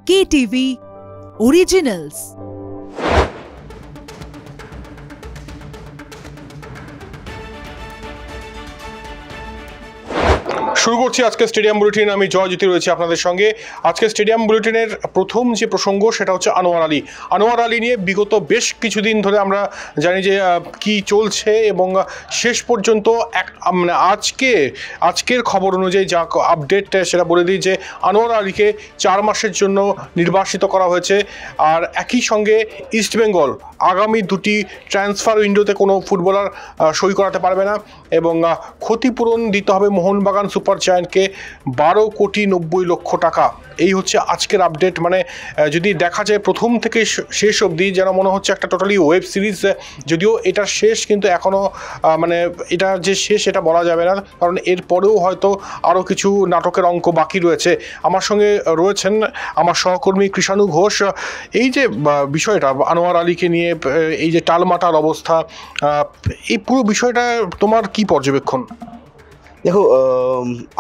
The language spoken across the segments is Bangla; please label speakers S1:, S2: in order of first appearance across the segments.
S1: KTV Originals।
S2: শুরু করছি আজকে স্টেডিয়াম বুলেটিন। আমি জয়জ্যোতি রয়েছি আপনাদের সঙ্গে। আজকে স্টেডিয়াম বুলেটিনের প্রথম যে প্রসঙ্গ সেটা হচ্ছে আনোয়ার আলী। আনোয়ার আলী নিয়ে বিগত বেশ কিছুদিন ধরে আমরা জানি যে কি চলছে, এবং শেষ পর্যন্ত মানে আজকের খবর অনুযায়ী যা আপডেট সেটা বলে দিই যে আনোয়ার আলীকে 4 মাসের জন্য নির্বাসিত করা হয়েছে। আর একই সঙ্গে ইস্টবেঙ্গল আগামী 2টি ট্রান্সফার উইন্ডোতে কোনো ফুটবলার সই করাতে পারবে না, এবং ক্ষতিপূরণ দিতে হবে মোহনবাগান সুপার জায়ান্টকে 12,90,00,000 টাকা। এই হচ্ছে আজকের আপডেট। মানে যদি দেখা যায় প্রথম থেকে শেষ অবধি যেন মনে হচ্ছে একটা টোটালি ওয়েব সিরিজ, যদিও এটার শেষ কিন্তু এখনও মানে এটা যে শেষ এটা বলা যাবে না, কারণ এরপরেও হয়তো আরও কিছু নাটকের অঙ্ক বাকি রয়েছে। আমার সঙ্গে রয়েছেন আমার সহকর্মী কৃষাণু ঘোষ। এই যে বিষয়টা আনোয়ার আলীকে নিয়ে এই যে টালমাটাল অবস্থা, এই পুরো বিষয়টা তোমার কি পর্যবেক্ষণ?
S3: দেখো,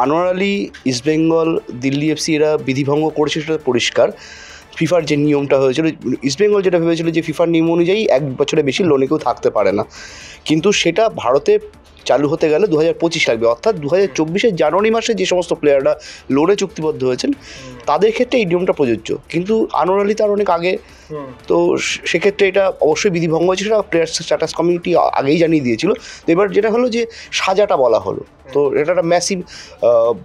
S3: আনোয়ার আলী, ইস্টবেঙ্গল, দিল্লি এফসি এরা বিধিভঙ্গ করেছে সেটা পরিষ্কার। ফিফার যে নিয়মটা হয়েছিল, ইস্টবেঙ্গল যেটা ভেবেছিল যে ফিফার নিয়ম অনুযায়ী 1 বছরের বেশি লোনে কেউ থাকতে পারে না, কিন্তু সেটা ভারতে চালু হতে গেলে 2025 লাগবে। অর্থাৎ 2024 জানুয়ারি মাসে যে সমস্ত প্লেয়াররা লোনে চুক্তিবদ্ধ হয়েছেন তাদের ক্ষেত্রে এই নিয়মটা প্রযোজ্য, কিন্তু আনোয়ার আলী তার অনেক আগে, তো সেক্ষেত্রে এটা অবশ্যই বিধিভঙ্গ হয়েছে। সেটা প্লেয়ার স্ট্যাটাস কমিটি আগেই জানিয়ে দিয়েছিল। তো এবার যেটা হলো যে সাজাটা বলা হলো, তো এটা একটা ম্যাসিভ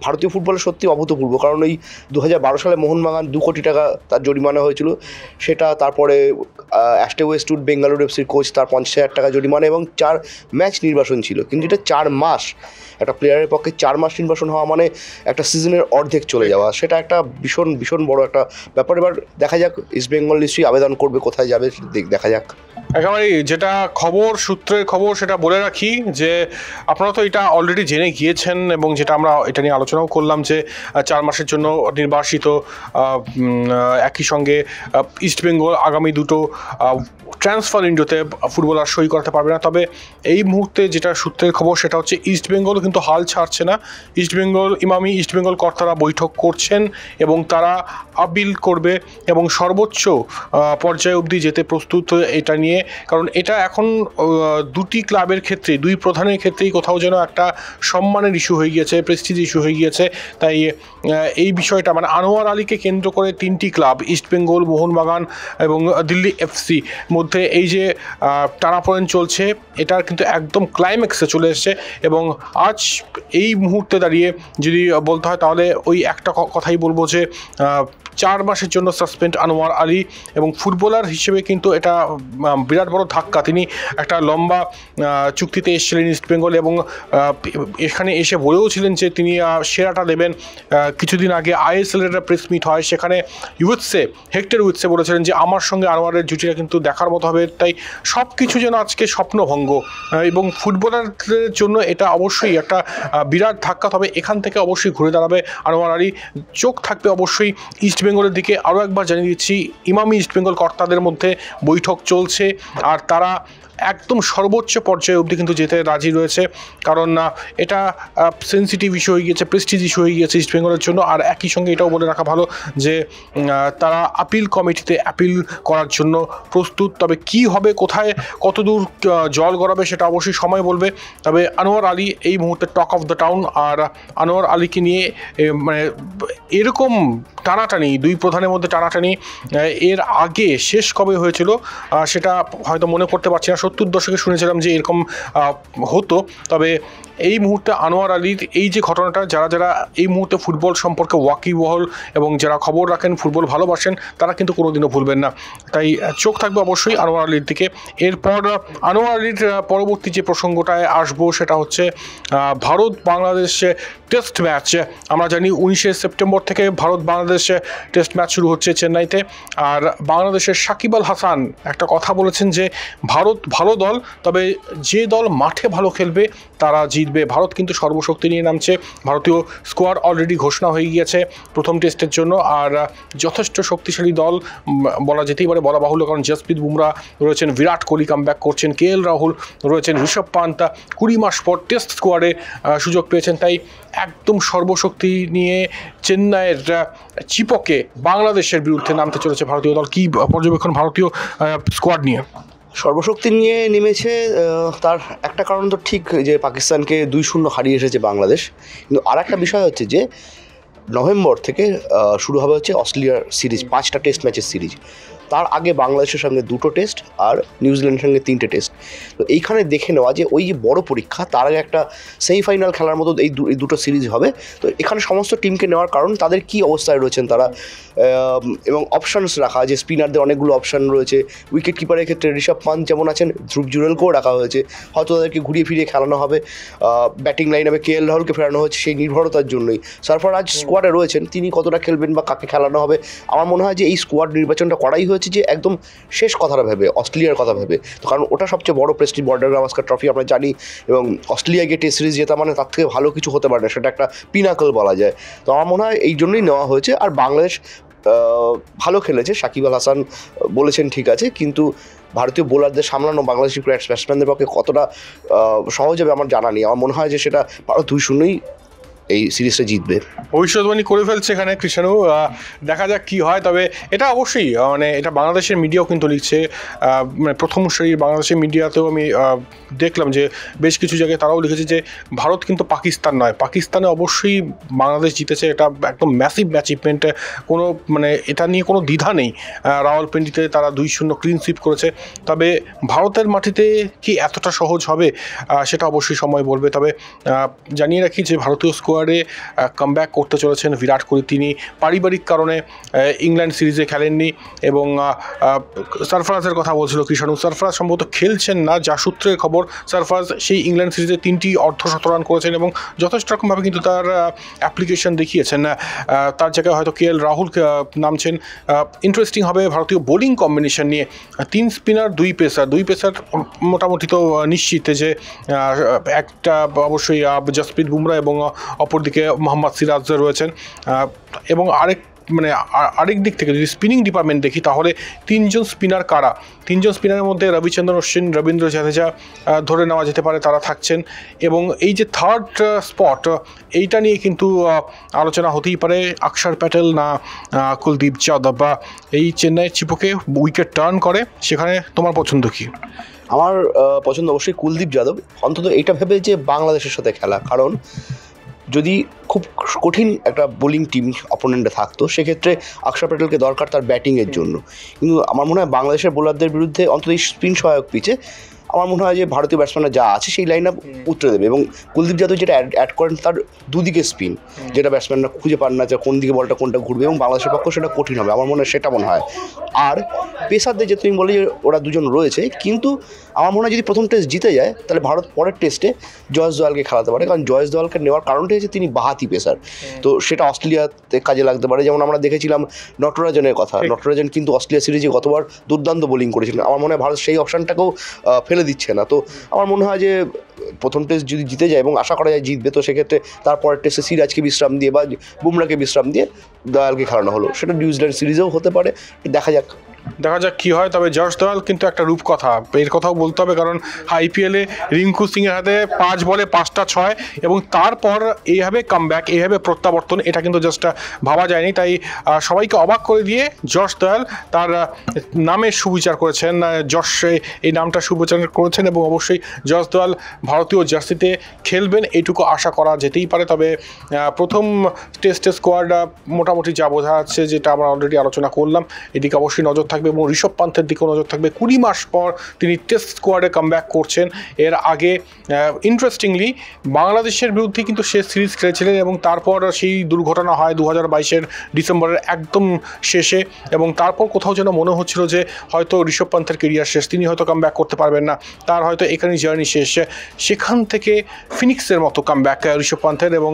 S3: ভারতীয় ফুটবলে সত্যি অভূতপূর্ব। কারণ ওই 2012 সালে মোহনবাগান 2 কোটি টাকা তার জরিমানা হয়েছিল, সেটা তারপরে অ্যাস্টে ওয়েস্টউড বেঙ্গালুরু এফসির কোচ, তার 50,000 টাকা জরিমানা এবং 4 ম্যাচ নির্বাসন ছিল। কিন্তু এটা 4 মাস, একটা প্লেয়ারের পক্ষে 4 মাস নির্বাসন হওয়া মানে একটা সিজনের অর্ধেক চলে যাওয়া, সেটা একটা ভীষণ ভীষণ বড় একটা ব্যাপার। এবার দেখা যাক, ইস্টবেঙ্গল নিশ্চয়ই আবেদন করবে, কোথায় যাবে দেখা যাক।
S2: একেবারেই যেটা খবর, সূত্রের খবর, সেটা বলে রাখি যে আপনারা তো এটা অলরেডি জেনে গিয়েছেন, এবং যেটা আমরা এটা নিয়ে আলোচনাও করলাম যে 4 মাসের জন্য নির্বাসিত। একই সঙ্গে ইস্টবেঙ্গল আগামী 2টো ট্রান্সফার উইন্ডোতে ফুটবলার সই করতে পারবে না। তবে এই মুহূর্তে যেটা সূত্রের খবর সেটা হচ্ছে ইস্টবেঙ্গল কিন্তু হাল ছাড়ছে না। ইস্টবেঙ্গল কর্তারা বৈঠক করছেন এবং তারা আপিল করবে এবং সর্বোচ্চ পর্যায়ে অবধি যেতে প্রস্তুত এটা নিয়ে। কারণ এটা এখন 2টি ক্লাবের ক্ষেত্রে, 2 প্রধানের ক্ষেত্রেই কোথাও যেন একটা সম্মানের ইস্যু হয়ে গিয়েছে, প্রেস্টিজ ইস্যু হয়ে গিয়েছে। তাই এই বিষয়টা মানে আনোয়ার আলীকে কেন্দ্র করে 3টি ক্লাব, ইস্টবেঙ্গল, মোহনবাগান এবং দিল্লি এফসি মধ্যে এই যে টানাপোড়েন চলছে, এটার কিন্তু একদম ক্লাইম্যাক্সে চলে এসছে। এবং আজ এই মুহূর্তে দাঁড়িয়ে যদি বলতে হয় তাহলে ওই একটা কথাই বলবো যে 4 মাসের জন্য সাসপেন্ড আনোয়ার আলী, এবং ফুটবলার হিসেবে কিন্তু এটা বিরাট বড় ধাক্কা। তিনি একটা লম্বা চুক্তিতে এসেছিলেন ইস্টবেঙ্গল, এবং এখানে এসে বলেও ছিলেন যে তিনি সেরাটা দেবেন। কিছুদিন আগে আইএসএলের একটা প্রেস মিট হয়, সেখানে হেক্টর উইটসে বলেছিলেন যে আমার সঙ্গে আনোয়ারের জুটিটা কিন্তু দেখার মতো হবে। তাই সব কিছু যেন আজকে স্বপ্নভঙ্গ, এবং ফুটবলারদের জন্য এটা অবশ্যই একটা বিরাট ধাক্কা। তবে এখান থেকে অবশ্যই ঘুরে দাঁড়াবে আনোয়ার আলী। চোখ থাকবে অবশ্যই ইস্টবেঙ্গলের দিকে। আরও একবার জানিয়ে দিচ্ছি, ইমামি ইস্টবেঙ্গল কর্তাদের মধ্যে বৈঠক চলছে, আর তারা একদম সর্বোচ্চ পর্যায়ে অবধি কিন্তু যেতে রাজি রয়েছে। কারণ এটা সেন্সিটিভ ইস্যু হয়ে গিয়েছে, প্রেস্টিজ ইস্যু হয়ে গিয়েছে ইস্টবেঙ্গলের জন্য। আর একই সঙ্গে এটাও বলে রাখা ভালো যে তারা আপিল কমিটিতে অ্যাপিল করার জন্য প্রস্তুত। তবে কি হবে, কোথায় কতদূর জল গড়াবে সেটা অবশ্যই সময় বলবে। তবে আনোয়ার আলী এই মুহূর্তে টক অফ দ্য টাউন। আর আনোয়ার আলীকে নিয়ে মানে এরকম টানাটানি, 2 প্রধানের মধ্যে টানাটানি এর আগে শেষ কবে হয়েছিল সেটা হয়তো মনে করতে পারছি না। 70 দশকে শুনেছিলাম যে এরকম হতো। তবে এই মুহূর্তে আনোয়ার আলীর এই যে ঘটনাটা, যারা এই মুহূর্তে ফুটবল সম্পর্কে ওয়াকিবহল এবং যারা খবর রাখেন, ফুটবল ভালোবাসেন, তারা কিন্তু কোনোদিনও ভুলবেন না। তাই চোখ থাকবে অবশ্যই আনোয়ার আলীর দিকে। এরপর আনোয়ার আলীর পরবর্তী যে প্রসঙ্গটায় আসবো সেটা হচ্ছে ভারত বাংলাদেশ টেস্ট ম্যাচ। আমরা জানি 19শে সেপ্টেম্বর থেকে ভারত বাংলাদেশ টেস্ট ম্যাচ শুরু হচ্ছে চেন্নাইতে। আর বাংলাদেশের সাকিব আল হাসান একটা কথা বলেছেন যে ভারত ভালো দল, তবে যে দল মাঠে ভালো খেলবে তারা জিতবে। ভারত কিন্তু সর্বশক্তি নিয়ে নামছে। ভারতীয় স্কোয়াড অলরেডি ঘোষণা হয়ে গিয়েছে প্রথম টেস্টের জন্য, আর যথেষ্ট শক্তিশালী দল বলা যেতেই পারে, বলা বাহুল্য। কারণ জসপ্রীত বুমরা রয়েছেন, বিরাট কোহলি কামব্যাক করছেন, KL রাহুল রয়েছেন, ঋষভ পান্ত 20 মাস পর টেস্ট স্কোয়াডে সুযোগ পেয়েছেন। তাই একদম সর্বশক্তি নিয়ে চেন্নাইয়ের চিপকে বাংলাদেশের বিরুদ্ধে নামতে চলেছে ভারতীয় দল? কি পর্যবেক্ষণ ভারতীয় স্কোয়াড নিয়ে?
S3: সর্বশক্তি নিয়ে নেমেছে, তার একটা কারণ তো ঠিক যে পাকিস্তানকে 2-0 হারিয়ে এসেছে বাংলাদেশ। কিন্তু আর একটা বিষয় হচ্ছে যে নভেম্বর থেকে শুরু হবে হচ্ছে অস্ট্রেলিয়ার সিরিজ, 5টা টেস্ট ম্যাচের সিরিজ। তার আগে বাংলাদেশের সঙ্গে 2টো টেস্ট আর নিউজিল্যান্ডের সঙ্গে 3টে টেস্ট। তো এইখানে দেখে নেওয়া যে ওই যে বড় পরীক্ষা, তার আগে একটা সেমিফাইনাল খেলার মতো এই দুটো সিরিজ হবে। তো এখানে সমস্ত টিমকে নেওয়ার কারণ তাদের কী অবস্থায় রয়েছেন তারা, এবং অপশানস রাখা, যে স্পিনারদের অনেকগুলো অপশান রয়েছে। উইকেট কিপারের ক্ষেত্রে ঋষভ পান্ত যেমন আছেন, ধ্রুব জুরেলকেও রাখা হয়েছে, হয়তো তাদেরকে ঘুরিয়ে ফিরিয়ে খেলানো হবে। ব্যাটিং লাইন হবে KL রাহুলকে ফেরানো হয়েছে সেই নির্ভরতার জন্যই। সরফরাজ স্কোয়াডে রয়েছেন, তিনি কতটা খেলবেন বা কাকে খেলানো হবে। আমার মনে হয় যে এই স্কোয়াড নির্বাচনটা করাই হয়েছে যে একদম শেষ কথাটা ভেবে, অস্ট্রেলিয়ার কথা ভেবে। তো কারণ ওটা সবচেয়ে বড় প্রেস্টিজ, বর্ডার গাভাস্কার ট্রফি আমরা জানি, এবং অস্ট্রেলিয়া গিয়ে টেস্ট সিরিজ জেতা মানে তার থেকে ভালো কিছু হতে পারে না, সেটা একটা পিনাকল বলা যায়। তো আমার মনে হয় এই জন্যই নেওয়া হয়েছে। আর বাংলাদেশ ভালো খেলেছে, সাকিব আল হাসান বলেছেন ঠিক আছে, কিন্তু ভারতীয় বোলারদের সামলানো বাংলাদেশি ব্যাটসম্যানদের পক্ষে কতটা সহজ হবে আমার জানা নেই। আমার মনে হয় যে সেটা ভারত 2-0 এই সিরিজটা জিতবে।
S2: ভবিষ্যৎবাণী করে ফেলছে এখানে কৃষাণু, দেখা যাক কি হয়। তবে এটা অবশ্যই মানে এটা বাংলাদেশের মিডিয়াও কিন্তু লিখছে, মানে প্রথম সারির বাংলাদেশের মিডিয়াতেও আমি দেখলাম যে বেশ কিছু জায়গায় তারাও লিখেছে যে ভারত কিন্তু পাকিস্তান নয়, পাকিস্তানে অবশ্যই বাংলাদেশ জিতেছে, এটা একদম ম্যাসিভ অ্যাচিভমেন্ট, কোনো মানে এটা নিয়ে কোনো দ্বিধা নেই। রাওয়ালপিন্ডিতে তারা 2-0 ক্লিন সুইপ করেছে। তবে ভারতের মাটিতে কি এতটা সহজ হবে সেটা অবশ্যই সময় বলবে। তবে জানিয়ে রাখি যে ভারতীয় স্কোয়াডে কামব্যাক করতে চলেছেন বিরাট কোহলি। তিনি পারিবারিক কারণে ইংল্যান্ড সিরিজে খেলেননি, এবং সরফরাজের কথা বলছিল কৃষাণু, সরফরাজ সম্ভবত খেলছেন না, যা সূত্রের খবর। সরফরাজ সেই ইংল্যান্ড সিরিজে 3টি অর্ধশতরান করেছেন এবং যথেষ্ট রকমভাবে কিন্তু তার অ্যাপ্লিকেশন দেখিয়েছেন। তার জায়গায় হয়তো KL রাহুল নামছেন। ইন্টারেস্টিং হবে ভারতীয় বোলিং কম্বিনেশন নিয়ে, 3 স্পিনার 2 পেসার। 2 পেসার মোটামুটি তো নিশ্চিত যে একটা অবশ্যই জসপ্রীত বুমরা এবং অপরদিকে মোহাম্মদ সিরাজ রয়েছেন। এবং আরেক দিক থেকে যদি স্পিনিং ডিপার্টমেন্ট দেখি তাহলে 3জন স্পিনার কারা? 3জন স্পিনারের মধ্যে রবিচন্দ্রন অশ্বিন, রবীন্দ্র জাদেজা ধরে নেওয়া যেতে পারে, তারা থাকছেন। এবং এই যে থার্ড স্পট, এইটা নিয়ে কিন্তু আলোচনা হতেই পারে, অক্ষর প্যাটেল না কুলদীপ যাদব, বা এই চেন্নাইয়ের চিপকে উইকেট টার্ন করে, সেখানে তোমার পছন্দ কি?
S3: আমার পছন্দ অবশ্যই কুলদীপ যাদব, অন্তত এইটা ভেবে যে বাংলাদেশের সাথে খেলা। কারণ যদি খুব কঠিন একটা বোলিং টিম অপোনেন্টে থাকতো, সেক্ষেত্রে অক্ষর প্যাটেলকে দরকার তার ব্যাটিংয়ের জন্য। কিন্তু আমার মনে হয় বাংলাদেশের বোলারদের বিরুদ্ধে অন্তত এই স্পিন সহায়ক পিচে আমার মনে হয় যে ভারতীয় ব্যাটসম্যানরা যা আছে সেই লাইন আপ উতরে দেবে। এবং কুলদীপ যাদব যেটা অ্যাড করেন তার দুদিকে স্পিন, যেটা ব্যাটসম্যানরা খুঁজে পান না যে কোন দিকে বলটা কোনটা ঘুরবে, এবং বাংলাদেশের পক্ষে সেটা কঠিন হবে আমার মনে হয়, সেটা মনে হয়। আর পেসারদের যে তুমি বলে যে ওরা 2জন রয়েছে, কিন্তু আমার মনে হয় যদি প্রথম টেস্ট জিতে যায় তাহলে ভারত পরের টেস্টে জয়েশ দোয়ালকে খেলাতে পারে। কারণ জয়েশ দোয়ালকে নেওয়ার কারণটা হচ্ছে তিনি বাহাতি পেসার, তো সেটা অস্ট্রেলিয়াতে কাজে লাগতে পারে। যেমন আমরা দেখেছিলাম নটরাজনের কথা, নটরাজন কিন্তু অস্ট্রেলিয়া সিরিজে গতবার দুর্দান্ত বোলিং করেছিলেন। আমার মনে হয় ভারত সেই অপশানটাকেও ফেলে দিচ্ছে না। তো আমার মনে হয় যে প্রথম টেস্ট যদি জিতে যায়, এবং আশা করা যায় জিতবে, তো সেক্ষেত্রে তারপরের টেস্টে সিরাজকে বিশ্রাম দিয়ে বা বুমরাকে বিশ্রাম দিয়ে দয়ালকে খেলানো হলো, সেটা নিউজিল্যান্ড সিরিজেও হতে পারে। দেখা যাক
S2: কী হয়। তবে জশ দয়াল কিন্তু একটা রূপকথা, এর কথাও বলতে হবে, কারণ IPL-এ রিঙ্কু সিংয়ের হাতে 5 বলে 5টা 6, এবং তারপর এইভাবে কামব্যাক, এইভাবে প্রত্যাবর্তন, এটা কিন্তু জাস্ট ভাবা যায়নি। তাই সবাইকে অবাক করে দিয়ে জশ দয়াল তার নামের সুবিচার করেছেন, যশ এই নামটা সুবিচার করেছেন, এবং অবশ্যই জশ দয়াল ভারতীয় জার্সিতে খেলবেন এইটুকু আশা করা যেতেই পারে। তবে প্রথম টেস্টে স্কোয়াড মোটামুটি যা বোঝা যাচ্ছে, যেটা আমরা অলরেডি আলোচনা করলাম, এদিকে অবশ্যই নজর থাকবে, এবং ঋষভ পান্থের দিকেও নজর থাকবে। 20 মাস পর তিনি টেস্ট স্কোয়াডে কামব্যাক করছেন। এর আগে ইন্টারেস্টিংলি বাংলাদেশের বিরুদ্ধে কিন্তু সে সিরিজ খেলেছিলেন, এবং তারপর সেই দুর্ঘটনা হয় 2022-এর ডিসেম্বরের একদম শেষে, এবং তারপর কোথাও যেন মনে হচ্ছিল যে হয়তো ঋষভ পান্থের কেরিয়ার শেষ, তিনি হয়তো কামব্যাক করতে পারবেন না, তার হয়তো এখানেই জার্নি শেষ। সেখান থেকে ফিনিক্সের মতো কামব্যাক ঋষভ পান্থের। এবং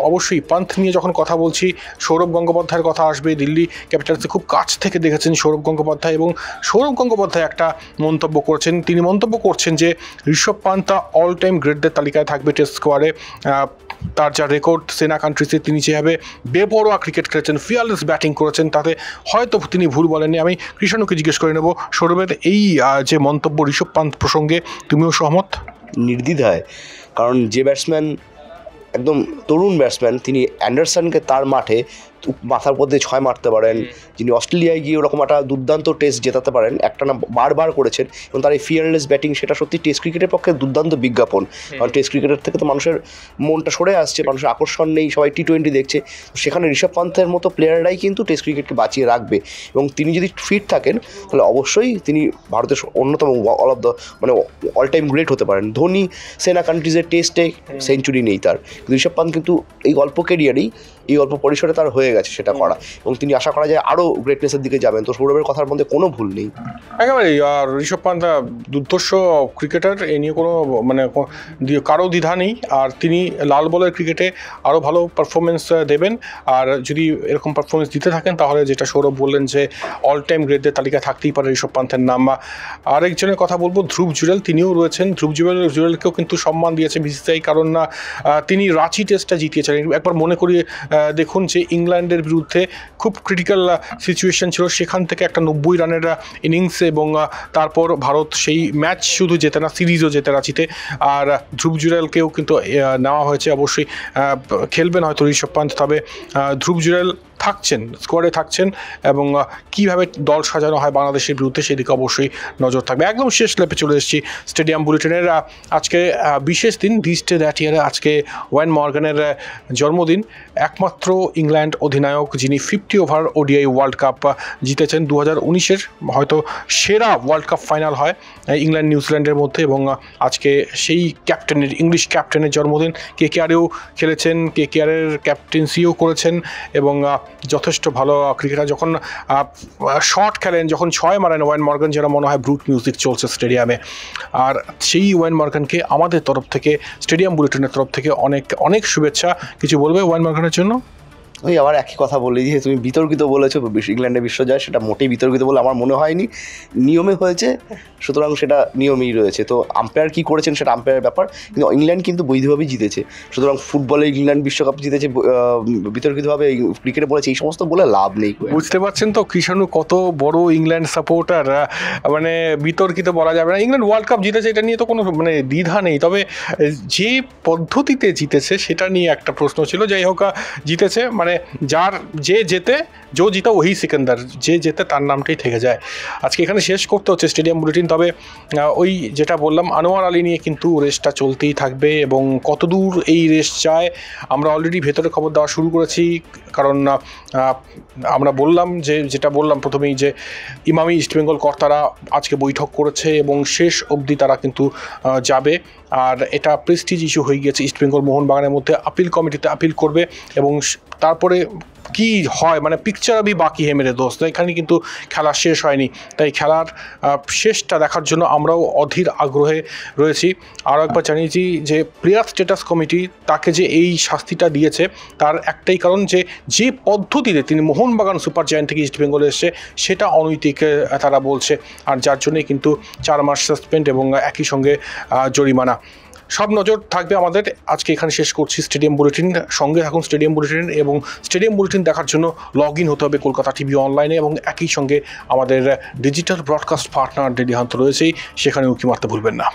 S2: অবশ্যই পান্থ নিয়ে যখন কথা বলছি, সৌরভ গঙ্গোপাধ্যায়ের কথা আসবে। দিল্লি ক্যাপিটালসে খুব কাছ থেকে দেখেছেন সৌরভ গঙ্গোপাধ্যায়, এবং সৌরভ গঙ্গোপাধ্যায় একটা মন্তব্য করছেন, তিনি মন্তব্য করছেন যে ঋষভ পান্থ অল টাইম গ্রেটদের তালিকায় থাকবে টেস্ট স্কোয়াডে। তার যা রেকর্ড সেনা কান্ট্রিজে, তিনি যেভাবে বেপরোয়া ক্রিকেট খেলেছেন, ফিয়ারলেস ব্যাটিং করেছেন, তাতে হয়তো তিনি ভুল বলেননি। আমি কৃষাণুকে জিজ্ঞেস করে নেব, সৌরভের এই যে মন্তব্য ঋষভ পান্থ প্রসঙ্গে, তুমিও সহমত?
S3: নির্দ্বিধায়, কারণ যে ব্যাটসম্যান একদম তরুণ ব্যাটসম্যান, তিনি অ্যান্ডারসনকে তার মাঠে মাথার উপর দিয়ে 6 মারতে পারেন, যিনি অস্ট্রেলিয়ায় গিয়ে ওরকম একটা দুর্দান্ত টেস্ট জেতাতে পারেন, একটা না বারবার করেছেন, এবং তার এই ফিয়ারলেস ব্যাটিং সেটা সত্যি টেস্ট ক্রিকেটের পক্ষে দুর্দান্ত বিজ্ঞাপন। কারণ টেস্ট ক্রিকেটের থেকে তো মানুষের মনটা সরে আসছে, মানুষের আকর্ষণ নেই, সবাই টি-20 দেখছে। সেখানে ঋষভ পান্থের মতো প্লেয়াররাই কিন্তু টেস্ট ক্রিকেটকে বাঁচিয়ে রাখবে, এবং তিনি যদি ফিট থাকেন তাহলে অবশ্যই তিনি ভারতের অন্যতম অল অফ দ্য মানে অল টাইম গ্রেট হতে পারেন। ধোনি সেনা কান্ট্রিজের টেস্টে সেঞ্চুরি নেই তার, কিন্তু ঋষভ পান্থ কিন্তু এই অল্প ক্যারিয়ারেই, এই অল্প পরিসরে তার হয়ে গেছে সেটা করা, এবং তিনি আশা করা যায় আরও গ্রেটনেসের দিকে যাবেন। তো সৌরভের কথার মধ্যে কোনো ভুল নেই
S2: একেবারেই। আর ঋষভ পান্থ দুর্ধর্ষ ক্রিকেটার, এ নিয়ে কোনো মানে কারো দ্বিধা নেই। আর তিনি লাল বলের ক্রিকেটে আরও ভালো পারফরমেন্স দেবেন, আর যদি এরকম পারফরমেন্স দিতে থাকেন তাহলে যেটা সৌরভ বললেন যে অল টাইম গ্রেটদের তালিকায় থাকতেই পারে ঋষভ পান্থের নাম। আরেকজনের কথা বলবো ধ্রুব জুরেল, তিনিও রয়েছেন। ধ্রুব জুরেলকেও কিন্তু সম্মান দিয়েছে বিসিসিআই, কারণ তিনি রাঁচি টেস্টটা জিতিয়েছেন। একবার মনে করিয়ে দেখুন যে ইংল্যান্ডের বিরুদ্ধে খুব ক্রিটিক্যাল সিচুয়েশন ছিল, সেখান থেকে একটা 90 রানের ইনিংস, এবং তারপর ভারত সেই ম্যাচ শুধু জেতে না, সিরিজও জেতে রাঁচিতে। আর ধ্রুব জুরেলকেও কিন্তু নেওয়া হয়েছে। অবশ্যই খেলবেন হয়তো ঋষভ পান্থ, তবে ধ্রুব জুরেল থাকছেন, স্কোয়াডে থাকছেন, এবং কীভাবে দল সাজানো হয় বাংলাদেশের বিরুদ্ধে সেদিকে অবশ্যই নজর থাকবে। একদম শেষ ল্যাপে চলে এসেছি স্টেডিয়াম বুলেটিনের। আজকে বিশেষ দিন, দিস ডে দ্যাট ইয়ারে আজকে ওয়েন মর্গানের জন্মদিন, একমাত্র ইংল্যান্ড অধিনায়ক যিনি 50 ওভার ওডিআই ওয়ার্ল্ড কাপ জিতেছেন। 2019-এর হয়তো সেরা ওয়ার্ল্ড কাপ ফাইনাল হয় ইংল্যান্ড নিউজিল্যান্ডের মধ্যে, এবং আজকে সেই ক্যাপ্টেনের, ইংলিশ ক্যাপ্টেনের জন্মদিন। কেকেআরেও খেলেছেন, কেকেআরের ক্যাপ্টেন্সিও করেছেন, এবং যথেষ্ট ভালো ক্রিকেটার। যখন শট খেলেন, যখন 6 মারেন ওয়েন মর্গান, যেটা মনে হয় ব্রুট মিউজিক চলছে স্টেডিয়ামে। আর সেই ওয়েন মর্গানকে আমাদের তরফ থেকে, স্টেডিয়াম বুলেটিনের তরফ থেকে অনেক অনেক শুভেচ্ছা। কিছু বলবে ওয়েন মর্গানের জন্য?
S3: ওই আবার একই কথা বলি যে তুমি বিতর্কিত বলেছো ইংল্যান্ডের বিশ্বজয়, সেটা মোটেই বিতর্কিত বলে আমার মনে হয়নি। নিয়মে হয়েছে, সুতরাং সেটা নিয়মেই রয়েছে। তো আম্পায়ার কী করেছেন সেটা আম্পায়ারের ব্যাপার, কিন্তু ইংল্যান্ড কিন্তু বৈধভাবেই জিতেছে। সুতরাং ফুটবলে ইংল্যান্ড বিশ্বকাপ জিতেছে বিতর্কিতভাবে, ক্রিকেটে বলেছে, এই সমস্ত বলে লাভ নেই।
S2: বুঝতে পারছেন তো কৃষাণু কত বড় ইংল্যান্ড সাপোর্টার, মানে বিতর্কিত বলা যাবে না। ইংল্যান্ড ওয়ার্ল্ড কাপ জিতেছে, এটা নিয়ে তো কোনো মানে দ্বিধা নেই, তবে যে পদ্ধতিতে জিতেছে সেটা নিয়ে একটা প্রশ্ন ছিল। যাই হোক, জিতেছে, মানে যে জেতে, জো জিতা ওহি সিকান্দার, যে জেতে তার নামটাই থেকে যায়। আজকে এখানে শেষ করতে হচ্ছে স্টেডিয়াম বুলেটিন। তবে ওই যেটা বললাম, আনোয়ার আলী নিয়ে কিন্তু রেসটা চলতেই থাকবে, এবং কতদূর এই রেস চায় আমরা অলরেডি ভেতরে খবর দেওয়া শুরু করেছি। কারণ আমরা বললাম যেটা বললাম প্রথমেই, যে ইমামি ইস্টবেঙ্গল কর্তারা আজকে বৈঠক করেছে, এবং শেষ অবধি তারা কিন্তু যাবে। আর এটা প্রেস্টিজ ইস্যু হয়ে গিয়েছে ইস্টবেঙ্গল মোহনবাগানের মধ্যে। আপিল কমিটিতে আপিল করবে, এবং তারপরে কি হয়, মানে পিকচার আবি বাকি হে মেরে দোস্ত, এখানে কিন্তু খেলা শেষ হয়নি। তাই খেলার শেষটা দেখার জন্য আমরাও অধীর আগ্রহে রয়েছি। আরও একবার জানিয়েছি যে প্লেয়ার স্ট্যাটাস কমিটি তাকে যে এই শাস্তিটা দিয়েছে, তার একটাই কারণ, যে পদ্ধতিতে তিনি মোহনবাগান সুপার জায়ান্ট থেকে ইস্টবেঙ্গলে এসছে সেটা অনৈতিক তারা বলছে, আর যার জন্যই কিন্তু 4 মাস সাসপেন্ড এবং একই সঙ্গে জরিমানা। সব নজর থাকবে আমাদের। আজকে এখানে শেষ করছি স্টেডিয়াম বুলেটিন। সঙ্গে থাকুন স্টেডিয়াম বুলেটিন, এবং স্টেডিয়াম বুলেটিন দেখার জন্য লগ ইন হতে হবে কলকাতা টিভি অনলাইনে, এবং একই সঙ্গে আমাদের ডিজিটাল ব্রডকাস্ট পার্টনার ডেলি হান্ত রয়েছেই, সেখানে উঁকি মারতে ভুলবেন না।